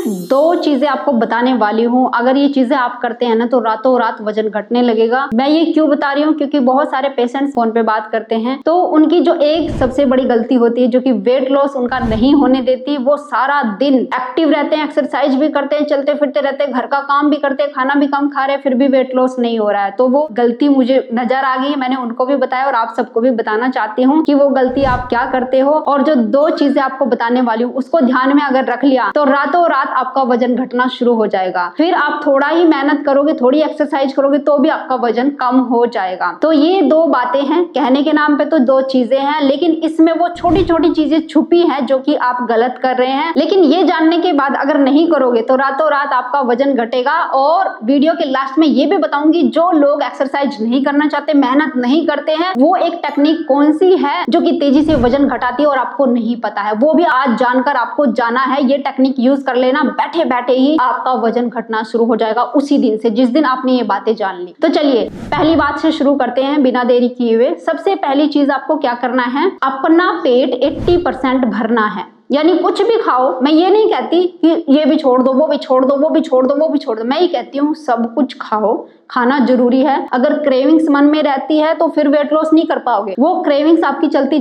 दो चीजें आपको बताने वाली हूँ, अगर ये चीजें आप करते हैं ना तो रातों रात वजन घटने लगेगा। मैं ये क्यों बता रही हूँ, क्योंकि बहुत सारे पेशेंट्स फोन पे बात करते हैं तो उनकी जो एक सबसे बड़ी गलती होती है जो कि वेट लॉस उनका नहीं होने देती, वो सारा दिन एक्टिव रहते हैं, एक्सरसाइज भी करते हैं, चलते फिरते रहते हैं, घर का काम भी करते हैं, खाना भी कम खा रहे हैं, फिर भी वेट लॉस नहीं हो रहा है। तो वो गलती मुझे नजर आ गई, मैंने उनको भी बताया और आप सबको भी बताना चाहती हूँ कि वो गलती आप क्या करते हो। और जो दो चीजें आपको बताने वाली हूँ उसको ध्यान में अगर रख लिया तो रातों रात आपका वजन घटना शुरू हो जाएगा। फिर आप थोड़ा ही मेहनत करोगे, थोड़ी एक्सरसाइज करोगे तो भी आपका वजन कम हो जाएगा। तो ये दो बातें हैं, कहने के नाम पे तो दो चीजें हैं, लेकिन इसमें वो छोटी छोटी चीजें छुपी हैं जो कि आप गलत कर रहे हैं। लेकिन ये जानने के बाद अगर नहीं करोगे तो रातों रात आपका वजन घटेगा। और वीडियो के लास्ट में ये भी बताऊंगी जो लोग एक्सरसाइज नहीं करना चाहते, मेहनत नहीं करते हैं, वो एक टेक्निक कौन सी है जो कि तेजी से वजन घटाती है और आपको नहीं पता है, वो भी आज जानकर आपको जाना है। ये टेक्निक यूज कर लेना, बैठे बैठे ही आपका वजन घटना शुरू हो जाएगा उसी दिन से जिस दिन आपने ये बातें जान ली। तो चलिए पहली बात से शुरू करते हैं बिना देरी किए हुए। सबसे पहली चीज आपको क्या करना है, अपना पेट 80% भरना है। यानी कुछ भी खाओ, मैं ये नहीं कहती कि ये भी छोड़ दो, वो भी छोड़ दो, वो भी छोड़ दो, वो भी छोड़ दो, मैं ये कहती हूँ सब कुछ खाओ, खाना जरूरी है। अगर क्रेविंग्स मन में रहती है तो फिर वेट लॉस नहीं कर पाओगे, वो क्रेविंग्स आपकी चलती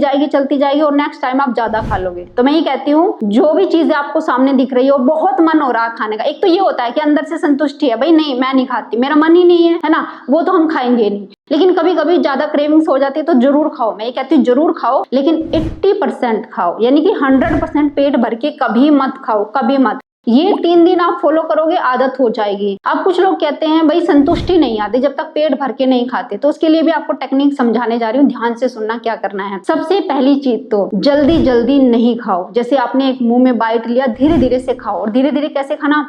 जाएगी और नेक्स्ट टाइम आप ज्यादा खा लोगे। तो मैं ये कहती हूँ जो भी चीजें आपको सामने दिख रही हो, बहुत मन हो रहा है खाने का, एक तो ये होता है कि अंदर से संतुष्टि है, भाई नहीं मैं नहीं खाती, मेरा मन ही नहीं है ना, वो तो हम खाएंगे नहीं। लेकिन कभी कभी ज्यादा क्रेविंग्स हो जाती है तो जरूर खाओ, मैं ये कहती हूँ जरूर खाओ, लेकिन 80% खाओ, यानी कि 100% पेट भर के कभी मत खाओ, कभी मत। ये 3 दिन आप फॉलो करोगे आदत हो जाएगी। अब कुछ लोग कहते हैं भाई संतुष्टि नहीं आती जब तक पेट भर के नहीं खाते, तो उसके लिए भी आपको टेक्निक समझाने जा रही हूँ, ध्यान से सुनना क्या करना है। सबसे पहली चीज तो जल्दी जल्दी नहीं खाओ। जैसे आपने एक मुंह में बाइट लिया, धीरे धीरे से खाओ। और धीरे धीरे कैसे खाना,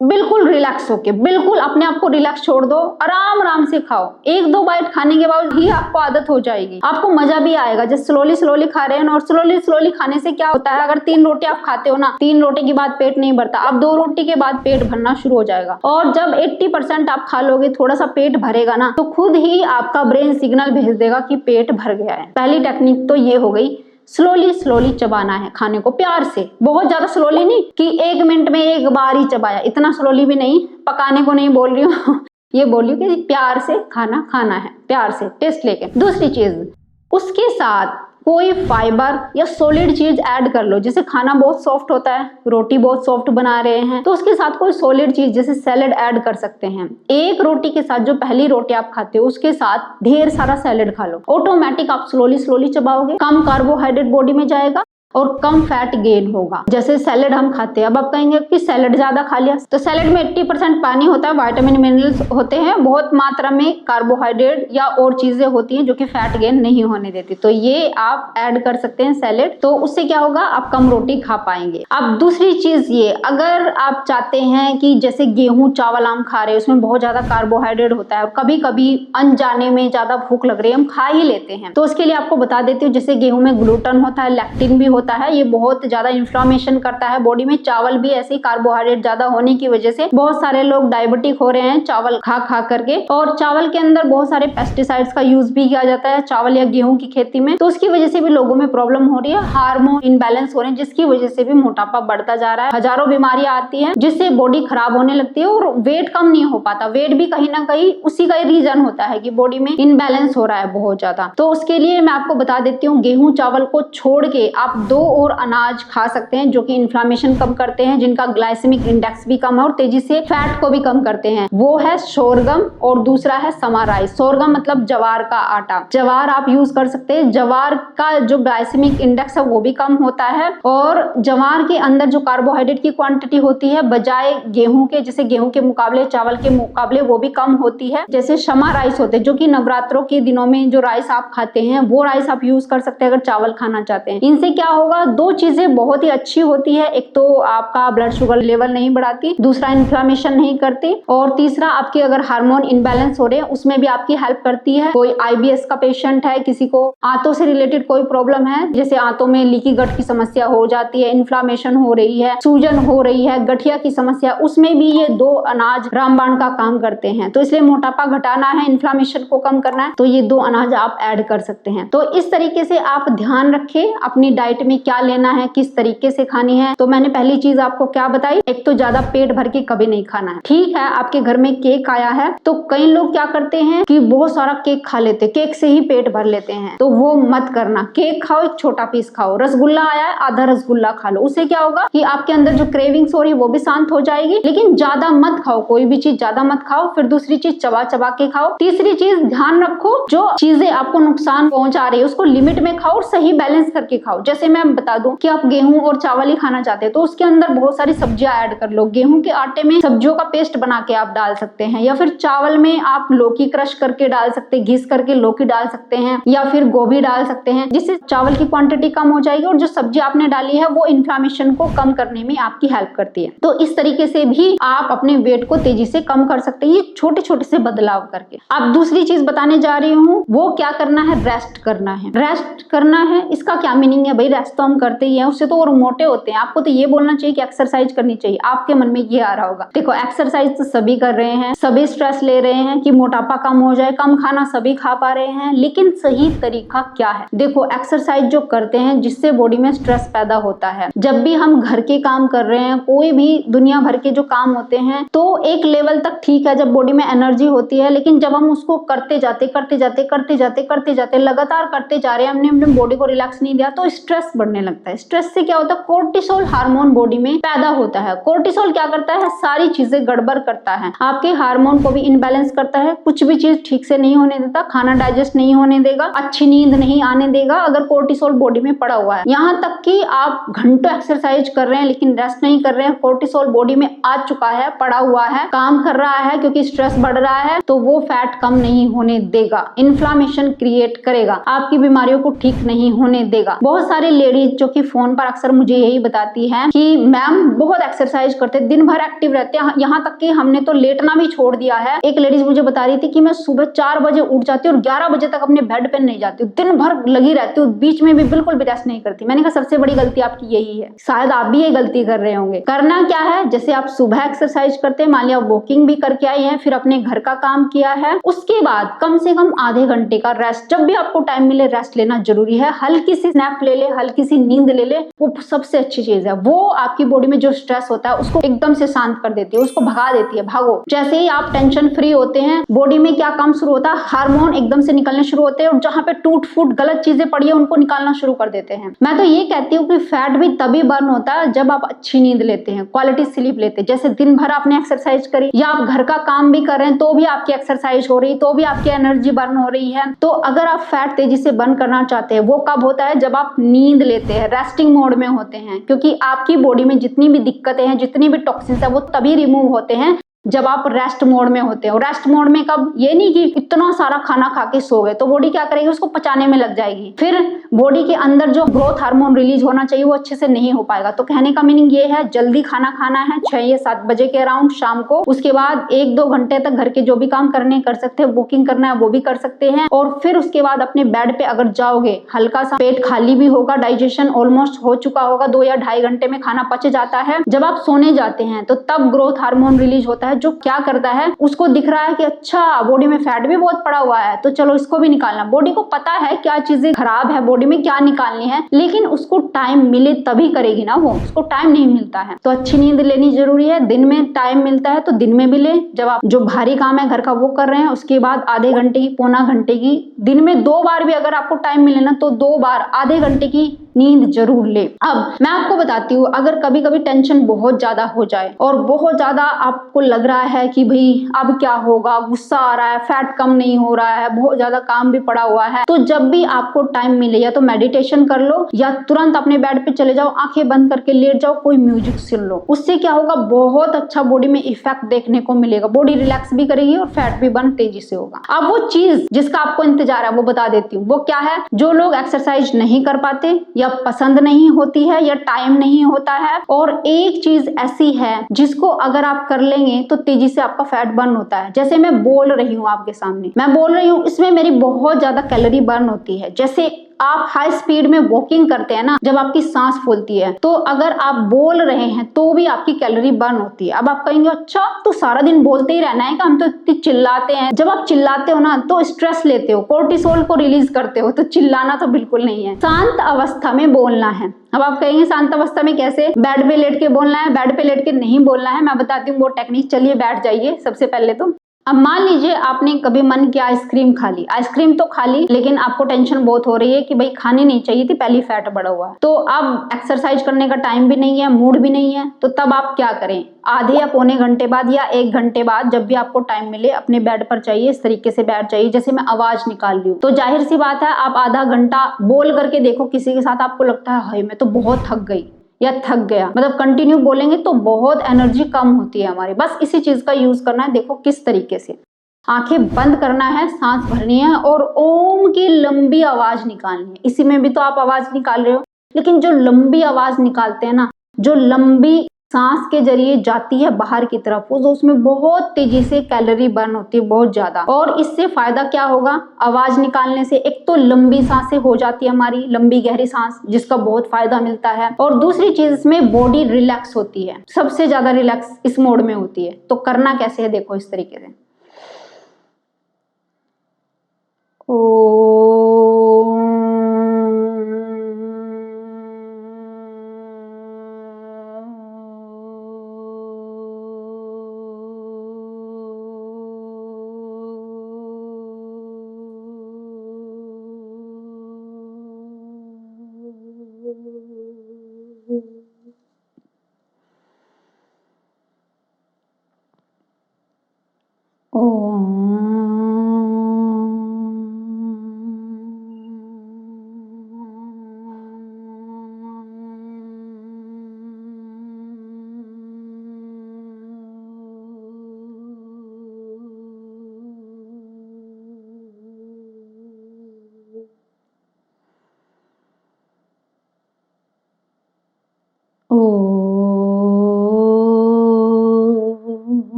बिल्कुल रिलैक्स होके, बिल्कुल अपने आप को रिलैक्स छोड़ दो, आराम आराम से खाओ। 1-2 बाइट खाने के बाद ही आपको आदत हो जाएगी, आपको मजा भी आएगा। जैसे स्लोली स्लोली खा रहे हैं और स्लोली स्लोली खाने से क्या होता है, अगर 3 रोटी आप खाते हो ना, 3 रोटी के बाद पेट नहीं भरता, अब 2 रोटी के बाद पेट भरना शुरू हो जाएगा। और जब 80% आप खा लोगे, थोड़ा सा पेट भरेगा ना, तो खुद ही आपका ब्रेन सिग्नल भेज देगा कि पेट भर गया है। पहली टेक्निक तो ये हो गई। स्लोली स्लोली चबाना है खाने को, प्यार से, बहुत ज्यादा स्लोली नहीं कि 1 मिनट में एक बार ही चबाया, इतना स्लोली भी नहीं, पकाने को नहीं बोल रही हूँ ये बोल रही हूँ कि प्यार से खाना खाना है, प्यार से टेस्ट लेके। दूसरी चीज, उसके साथ कोई फाइबर या सॉलिड चीज ऐड कर लो। जैसे खाना बहुत सॉफ्ट होता है, रोटी बहुत सॉफ्ट बना रहे हैं, तो उसके साथ कोई सॉलिड चीज जैसे सैलेड ऐड कर सकते हैं। एक रोटी के साथ, जो पहली रोटी आप खाते हो उसके साथ ढेर सारा सैलेड खा लो, ऑटोमेटिक आप स्लोली स्लोली चबाओगे, कम कार्बोहाइड्रेट बॉडी में जाएगा और कम फैट गेन होगा। जैसे सैलेड हम खाते हैं, अब आप कहेंगे कि सैलेड ज्यादा खा लिया, तो सैलेड में 80% पानी होता है, विटामिन मिनरल्स होते हैं, बहुत मात्रा में कार्बोहाइड्रेट या और चीजें होती हैं जो कि फैट गेन नहीं होने देती, तो ये आप ऐड कर सकते हैं सैलेड, तो उससे क्या होगा, आप कम रोटी खा पाएंगे। अब दूसरी चीज ये, अगर आप चाहते हैं कि जैसे गेहूं चावल हम खा रहे हैं उसमें बहुत ज्यादा कार्बोहाइड्रेट होता है और कभी कभी अनजाने में ज्यादा भूख लग रही है, हम खा ही लेते हैं, तो उसके लिए आपको बता देती हूँ, जैसे गेहूं में ग्लूटेन होता है, लैक्टिन भी होता है, ये बहुत ज्यादा इन्फ्लामेशन करता है बॉडी में। चावल भी ऐसे, कार्बोहाइड्रेट ज्यादा होने की वजह से बहुत सारे लोग डायबिटिक हो रहे हैं चावल खा खा करके। और चावल के अंदर बहुत सारे पेस्टिसाइड्स का यूज भी किया जाता है चावल या गेहूं की खेती में, तो उसकी वजह से भी लोगों में प्रॉब्लम हो रही है, हार्मोन इनबैलेंस हो रहे हैं, जिसकी वजह से भी मोटापा बढ़ता जा रहा है। हजारों बीमारियां आती है जिससे बॉडी खराब होने लगती है और वेट कम नहीं हो पाता। वेट भी कहीं ना कहीं उसी का रीजन होता है कि बॉडी में इनबैलेंस हो रहा है बहुत ज्यादा। तो उसके लिए मैं आपको बता देती हूँ, गेहूं चावल को छोड़ के आप 2 और अनाज खा सकते हैं जो कि इन्फ्लामेशन कम करते हैं, जिनका ग्लाइसेमिक इंडेक्स भी कम है और तेजी से फैट को भी कम करते हैं। वो है सोरगम और दूसरा है समा राइस। सोरगम मतलब जवार का आटा, जवार आप यूज कर सकते हैं। जवार का जो ग्लाइसेमिक इंडेक्स है वो भी कम होता है और जवार के अंदर जो कार्बोहाइड्रेट की क्वांटिटी होती है बजाय गेहूं के, जैसे गेहूं के मुकाबले चावल के मुकाबले वो भी कम होती है। जैसे समा राइस होते हैं जो कि नवरात्रों के दिनों में जो राइस आप खाते हैं वो राइस आप यूज कर सकते हैं अगर चावल खाना चाहते हैं। इनसे क्या होगा, 2 चीजें बहुत ही अच्छी होती है, एक तो आपका ब्लड शुगर लेवल नहीं बढ़ाती, दूसरा इन्फ्लामेशन नहीं करती और तीसरा आपके अगर हार्मोन इनबैलेंस हो रहे हैं उसमें भी आपकी हेल्प करती है। कोई IBS का पेशेंट है, किसी को आंतों से रिलेटेड कोई प्रॉब्लम है, जैसे आंतों में लीकी गट की समस्या हो जाती है, इन्फ्लामेशन हो रही है, सूजन हो रही है, गठिया की समस्या, उसमें भी ये 2 अनाज रामबाण का काम करते हैं। तो इसलिए मोटापा घटाना है, इन्फ्लामेशन को कम करना है, तो ये 2 अनाज आप ऐड कर सकते हैं। तो इस तरीके से आप ध्यान रखें, अपनी डाइट में क्या लेना है, किस तरीके से खानी है। तो मैंने पहली चीज आपको क्या बताई, एक तो ज्यादा पेट भर के कभी नहीं खाना है। ठीक है, आपके घर में केक आया है तो कई लोग क्या करते हैं कि बहुत सारा केक खा लेते, केक से ही पेट भर लेते हैं, तो वो मत करना। केक खाओ, एक छोटा पीस खाओ। रसगुल्ला आया है, आधा रसगुल्ला खा लो। उससे क्या होगा कि आपके अंदर जो क्रेविंग्स हो रही है वो भी शांत हो जाएगी। लेकिन ज्यादा मत खाओ, कोई भी चीज ज्यादा मत खाओ। फिर दूसरी चीज, चबा चबा के खाओ। तीसरी चीज, ध्यान रखो जो चीजें आपको नुकसान पहुंचा रही है उसको लिमिट में खाओ और सही बैलेंस करके खाओ। जैसे मैं बता दूं कि आप गेहूं और चावल ही खाना चाहते हैं तो उसके अंदर बहुत सारी सब्जियां ऐड कर लो। गेहूं के आटे में सब्जियों का पेस्ट बना के आप डाल सकते हैं, या फिर चावल में आप लौकी क्रश करके डाल सकते हैं, घिस करके लौकी डाल सकते हैं, या फिर गोभी डाल सकते हैं, जिससे चावल की क्वांटिटी कम हो जाएगी और जो सब्जी आपने डाली है वो इन्फ्लामेशन को कम करने में आपकी हेल्प करती है। तो इस तरीके से भी आप अपने वेट को तेजी से कम कर सकते हैं, ये छोटे छोटे से बदलाव करके। अब दूसरी चीज बताने जा रही हूँ, वो क्या करना है, रेस्ट करना है। रेस्ट करना है, इसका क्या मीनिंग है भाई, रेस्ट तो हम करते ही हैं, उससे तो और मोटे होते हैं। आपको तो ये बोलना चाहिए कि एक्सरसाइज करनी चाहिए। आपके मन में ये आ रहा होगा, देखो एक्सरसाइज तो सभी कर रहे हैं, सभी स्ट्रेस ले रहे हैं कि मोटापा कम हो जाए, कम खाना सभी खा पा रहे हैं, लेकिन सही तरीका क्या है? देखो एक्सरसाइज जो करते हैं जिससे बॉडी में स्ट्रेस पैदा होता है, जब भी हम घर के काम कर रहे हैं, कोई भी दुनिया भर के जो काम होते हैं, तो एक लेवल तक ठीक है जब बॉडी में एनर्जी होती है, लेकिन जब हम उसको करते जाते लगातार करते जा रहे हैं, हमने अपने बॉडी को रिलैक्स नहीं दिया, तो स्ट्रेस बढ़ने लगता है। स्ट्रेस से क्या होता है, कोर्टिसोल हार्मोन बॉडी में पैदा होता है। कोर्टिसोल क्या करता है, सारी चीजें गड़बड़ करता है, आपके हार्मोन को भी इनबैलेंस करता है, कुछ भी चीज ठीक से नहीं होने देता, खाना डाइजेस्ट नहीं होने देगा, अच्छी नींद नहीं आने देगा अगर कोर्टिसोल बॉडी में पड़ा हुआ है। यहाँ तक कि आप घंटों एक्सरसाइज कर रहे हैं लेकिन रेस्ट नहीं कर रहे हैं, कोर्टिसोल बॉडी में आ चुका है, पड़ा हुआ है, काम कर रहा है, क्योंकि स्ट्रेस बढ़ रहा है, तो वो फैट कम नहीं होने देगा, इन्फ्लामेशन क्रिएट करेगा, आपकी बीमारियों को ठीक नहीं होने देगा। बहुत सारे लेडीज जो कि फोन पर अक्सर मुझे यही बताती हैं कि मैम बहुत एक्सरसाइज करते, दिन भर एक्टिव रहते हैं, यहाँ तक कि हमने तो लेटना भी छोड़ दिया है। एक लेडीज मुझे बता रही थी कि मैं सुबह 4 बजे उठ जाती हूँ और 11 बजे तक अपने बेड पे नहीं जाती हूँ, दिन भर लगी रहती हूँ, बीच में भी बिल्कुल भी रेस्ट नहीं करती। मैंने कहा सबसे बड़ी गलती आपकी यही है, शायद आप भी ये गलती कर रहे होंगे। करना क्या है, जैसे आप सुबह एक्सरसाइज करते हैं, मान लिया वॉकिंग भी करके आई हैं, फिर अपने घर का काम किया है, उसके बाद कम से कम आधे घंटे का रेस्ट, जब भी आपको टाइम मिले रेस्ट लेना जरूरी है। हल्की सी स्नैप ले ले, हल्की सी नींद ले ले, वो सबसे अच्छी चीज है। वो आपकी बॉडी में जो स्ट्रेस होता है उसको एकदम से शांत कर देती है, उसको भगा देती है। भागो, जैसे ही आप टेंशन फ्री होते हैं, बॉडी में क्या काम शुरू होता है, हार्मोन एकदम से निकलने शुरू होते हैं, और जहाँ पे टूट फूट गलत चीजें पड़ी है उनको निकालना शुरू कर देते हैं। मैं तो ये कहती हूँ कि फैट भी तभी बर्न होता है जब आप अच्छी नींद लेते हैं, क्वालिटी स्लीप लेते हैं। जैसे दिन भर आपने एक्सरसाइज करी, या आप घर का काम भी कर रहे हैं तो भी आपकी एक्सरसाइज हो रही, तो भी आपकी एनर्जी बर्न हो रही है। तो अगर आप फैट तेजी से बर्न करना चाहते हैं, वो कब होता है, जब आप नींद लेते हैं, रेस्टिंग मोड में होते हैं, क्योंकि आपकी बॉडी में जितनी भी दिक्कतें हैं, जितनी भी टॉक्सिन्स है, वो तभी रिमूव होते हैं जब आप रेस्ट मोड में होते हैं। और रेस्ट मोड में कब, ये नहीं कि इतना सारा खाना खा के सो गए, तो बॉडी क्या करेगी, उसको पचाने में लग जाएगी, फिर बॉडी के अंदर जो ग्रोथ हार्मोन रिलीज होना चाहिए वो अच्छे से नहीं हो पाएगा। तो कहने का मीनिंग ये है, जल्दी खाना खाना है 6 या 7 बजे के अराउंड शाम को, उसके बाद 1-2 घंटे तक घर के जो भी काम करने कर सकते हैं, वॉकिंग करना है वो भी कर सकते हैं, और फिर उसके बाद अपने बेड पे अगर जाओगे, हल्का सा पेट खाली भी होगा, डाइजेशन ऑलमोस्ट हो चुका होगा, 2 या 2.5 घंटे में खाना पच जाता है। जब आप सोने जाते हैं तो तब ग्रोथ हार्मोन रिलीज होता है, जो क्या करता है, उसको दिख रहा है कि अच्छा बॉडी में फैट भी बहुत पड़ा हुआ है, तो चलो इसको भी निकालना। बॉडी को पता है क्या चीजें खराब है बॉडी में, क्या निकालनी है, लेकिन उसको टाइम मिले तभी करेगी ना, वो उसको टाइम नहीं मिलता है। तो अच्छी नींद लेनी जरूरी है, दिन में टाइम मिलता है तो दिन में भी ले। जब आप जो भारी काम है घर का वो कर रहे हैं, उसके बाद आधे घंटे की, पौना घंटे की, दिन में 2 बार भी अगर आपको टाइम मिले ना, तो 2 बार आधे घंटे की नींद जरूर ले। अब मैं आपको बताती हूँ, अगर कभी कभी टेंशन बहुत ज्यादा हो जाए और बहुत ज्यादा आपको लग रहा है कि भाई अब क्या होगा, गुस्सा आ रहा है, फैट कम नहीं हो रहा है, बहुत ज्यादा काम भी पड़ा हुआ है, तो जब भी आपको टाइम मिले, या तो मेडिटेशन कर लो, या तुरंत अपने बेड पे चले जाओ, आंखें बंद करके लेट जाओ, कोई म्यूजिक सुन लो। उससे क्या होगा, बहुत अच्छा बॉडी में इफेक्ट देखने को मिलेगा, बॉडी रिलैक्स भी करेगी और फैट भी बर्न तेजी से होगा। अब वो चीज जिसका आपको इंतजार है वो बता देती हूँ, वो क्या है। जो लोग एक्सरसाइज नहीं कर पाते, या पसंद नहीं होती है, या टाइम नहीं होता है, और एक चीज ऐसी है जिसको अगर आप कर लेंगे तो तेजी से आपका फैट बर्न होता है। जैसे मैं बोल रही हूँ आपके सामने, मैं बोल रही हूँ, इसमें मेरी बहुत ज्यादा कैलोरी बर्न होती है। जैसे आप हाई स्पीड में वॉकिंग करते हैं ना, जब आपकी सांस फूलती है, तो अगर आप बोल रहे हैं तो भी आपकी कैलोरी बर्न होती है। अब आप कहेंगे अच्छा तो सारा दिन बोलते ही रहना है कि हम तो इतनी चिल्लाते हैं। जब आप चिल्लाते हो ना तो स्ट्रेस लेते हो, कोर्टिसोल को रिलीज करते हो, तो चिल्लाना तो बिल्कुल नहीं है। शांत अवस्था में बोलना है। अब आप कहेंगे शांत अवस्था में कैसे? बेड पे लेट के बोलना है? बेड पे लेट के नहीं बोलना है, मैं बताती हूँ वो टेक्निक। चलिए बैठ जाइए सबसे पहले तो। अब मान लीजिए आपने कभी मन किया आइसक्रीम खा ली, आइसक्रीम तो खा ली, लेकिन आपको टेंशन बहुत हो रही है कि भाई खानी नहीं चाहिए थी, पहली फैट बढ़ा हुआ है, तो अब एक्सरसाइज करने का टाइम भी नहीं है, मूड भी नहीं है, तो तब आप क्या करें? आधे या पौने घंटे बाद या 1 घंटे बाद, जब भी आपको टाइम मिले, अपने बेड पर जाइए, इस तरीके से बैठ जाइए जैसे मैं आवाज निकाल रही हूँ। तो जाहिर सी बात है आप आधा घंटा बोल करके देखो किसी के साथ, आपको लगता है हाय मैं तो बहुत थक गई या थक गया, मतलब कंटिन्यू बोलेंगे तो बहुत एनर्जी कम होती है हमारी। बस इसी चीज का यूज करना है। देखो किस तरीके से, आंखें बंद करना है, सांस भरनी है और ओम की लंबी आवाज निकालनी है। इसी में भी तो आप आवाज निकाल रहे हो, लेकिन जो लंबी आवाज निकालते हैं ना, जो लंबी सांस के जरिए जाती है बाहर की तरफ, तो उसमें बहुत तेजी से कैलोरी बर्न होती है, बहुत ज्यादा। और इससे फायदा क्या होगा? आवाज निकालने से एक तो लंबी सांसें हो जाती है हमारी, लंबी गहरी सांस, जिसका बहुत फायदा मिलता है। और दूसरी चीज इसमें बॉडी रिलैक्स होती है, सबसे ज्यादा रिलैक्स इस मोड में होती है। तो करना कैसे है देखो इस तरीके से।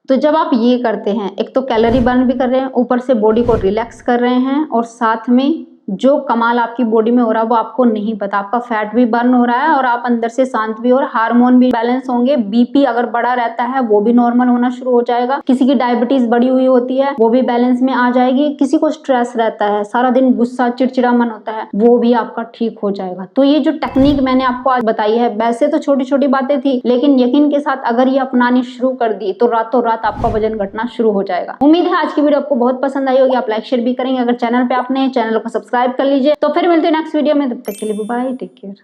तो जब आप ये करते हैं, एक तो कैलोरी बर्न भी कर रहे हैं, ऊपर से बॉडी को रिलैक्स कर रहे हैं, और साथ में जो कमाल आपकी बॉडी में हो रहा है वो आपको नहीं पता। आपका फैट भी बर्न हो रहा है और आप अंदर से शांत भी, और हार्मोन भी बैलेंस होंगे। बीपी अगर बढ़ा रहता है वो भी नॉर्मल होना शुरू हो जाएगा। किसी की डायबिटीज बढ़ी हुई होती है वो भी बैलेंस में आ जाएगी। किसी को स्ट्रेस रहता है, सारा दिन गुस्सा चिड़चिड़ा मन होता है, वो भी आपका ठीक हो जाएगा। तो ये जो टेक्निक मैंने आपको आज बताई है, वैसे तो छोटी छोटी बातें थी, लेकिन यकीन के साथ अगर ये अपनानी शुरू कर दी तो रातों रात आपका वजन घटना शुरू हो जाएगा। उम्मीद है आज की वीडियो आपको बहुत पसंद आई होगी। आप लाइक शेयर भी करेंगे। अगर चैनल पे आपने चैनल को सब्सक्राइब कर लीजिए। तो फिर मिलते हैं नेक्स्ट वीडियो में, तब तक के लिए बाय, टेक केयर।